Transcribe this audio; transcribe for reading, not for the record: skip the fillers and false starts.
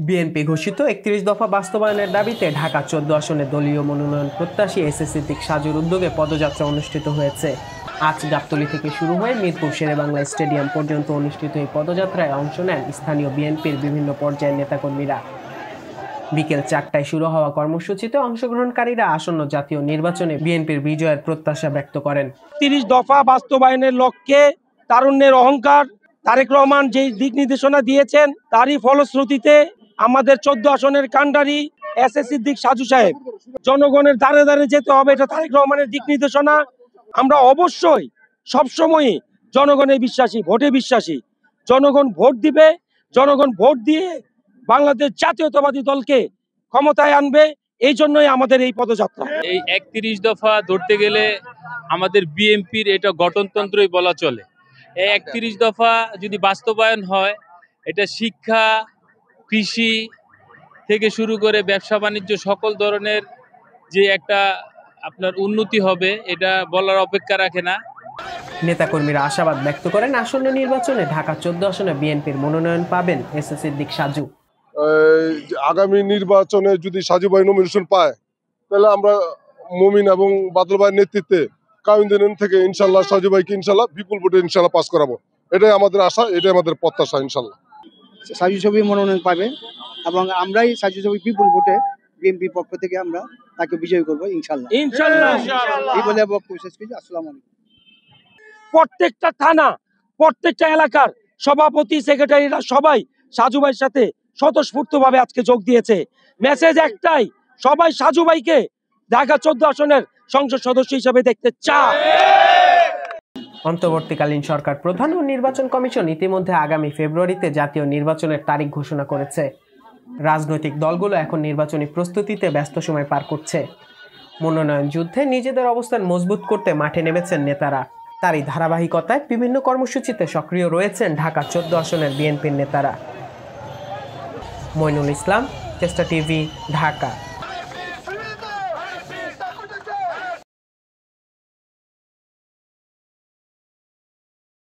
BNP ঘোষিত ৩১ দফা বাস্তবায়নের দাবিতে ঢাকা ১৪ আসনে দলীয় মনোনয়ন প্রত্যাশী এস এ সিদ্দিক সাজুর উদ্যোগে পদযাত্রা অনুষ্ঠিত হয়েছে। আজ গাবতলী থেকে শুরু হয়ে মিরপুর শেরেবাংলা স্টেডিয়াম পর্যন্ত অনুষ্ঠিত এই পদযাত্রায় অংশ নেন স্থানীয় বিএনপির বিভিন্ন পর্যায়ের নেতাকর্মীরা। বিকেল ৪টায় শুরু হওয়া কর্মসূচিতে অংশগ্রহণকারীরা আসন্ন জাতীয় নির্বাচনে বিএনপির বিজয়ের প্রত্যাশা ব্যক্ত করেন। ৩০ দফা বাস্তবায়নের লক্ষ্যে তারুণ্যের অহংকার তারেক রহমান যে দিক নির্দেশনা দিয়েছেন তারই ফলশ্রুতিতে আমাদের ১৪ আসনের কান্ডারি এস এ সিদ্দিক সাজু সাহেব জনগণের দ্বারে দ্বারে যেতে হবে, এটা তারেক রহমানের দিক নির্দেশনা। আমরা অবশ্যই সবসময়ই জনগণের বিশ্বাসী, ভোটে বিশ্বাসী। জনগণ ভোট দিবে, জনগণ ভোট দিয়ে বাংলাদেশ জাতীয়তাবাদী দলকে ক্ষমতায় আনবে, এই জন্যই আমাদের এই পদযাত্রা। এই ৩১ দফা ধরতে গেলে আমাদের বিএনপির এটা গঠনতন্ত্রই বলা চলে। এই ৩১ দফা যদি বাস্তবায়ন হয়, এটা শিক্ষা, কৃষি থেকে শুরু করে ব্যবসা বাণিজ্য সকল ধরনের যে একটা আপনার উন্নতি হবে, এটা বলার অপেক্ষা রাখে না। নেতাকর্মীরা আশাবাদ ব্যক্ত করেন আসন্ন নির্বাচনে ঢাকা ১৪ আসনে বিএনপির মনোনয়ন পাবেন এস এ সিদ্দিক সাজু। আগামী নির্বাচনে যদি সাজু ভাই নমিনেশন পায়, তাহলে আমরা মুমিন এবং বাদল ভাইয়ের নেতৃত্বে কাউন্দিন থেকে ইনশাল্লাহ সাজু ভাইকে ইনশাল্লাহ বিপুল ভোটে ইনশাল্লাহ পাস করাবো। এটাই আমাদের আশা, এটাই আমাদের প্রত্যাশা। ইনশাল্লাহ সাজু ছবি মনোনয়ন পাবে এবং আমরাই সাজু ছবি বিপুল ভোটে বিএনপি পক্ষ থেকে আমরা তাকে বিজয় করবো ইনশাল্লাহ। এই বলে বক্তব্য শেষ করছি। আসসালামু আলাইকুম। প্রত্যেকটা থানা, প্রত্যেকটা এলাকার সভাপতি, সেক্রেটারিরা সবাই সাজু ভাইয়ের সাথে স্বতঃস্ফূর্তভাবে আজকে যোগ দিয়েছে। মেসেজ একটাই, সবাই সাজু ভাইকে ঢাকা ১৪ আসনের সংসদ সদস্য হিসেবে দেখতে চায়। অন্তর্বর্তীকালীন সরকার প্রধান ও নির্বাচন কমিশন ইতিমধ্যে আগামী ফেব্রুয়ারিতে জাতীয় নির্বাচনের তারিখ ঘোষণা করেছে। রাজনৈতিক দলগুলো এখন নির্বাচনী প্রস্তুতিতে ব্যস্ত সময় পার করছে। মনোনয়ন যুদ্ধে নিজেদের অবস্থান মজবুত করতে মাঠে নেমেছেন নেতারা। তারই ধারাবাহিকতায় বিভিন্ন কর্মসূচিতে সক্রিয় রয়েছেন ঢাকা ১৪ আসনের বিএনপির নেতারা। মইনুল ইসলাম, চেষ্টা টিভি, ঢাকা।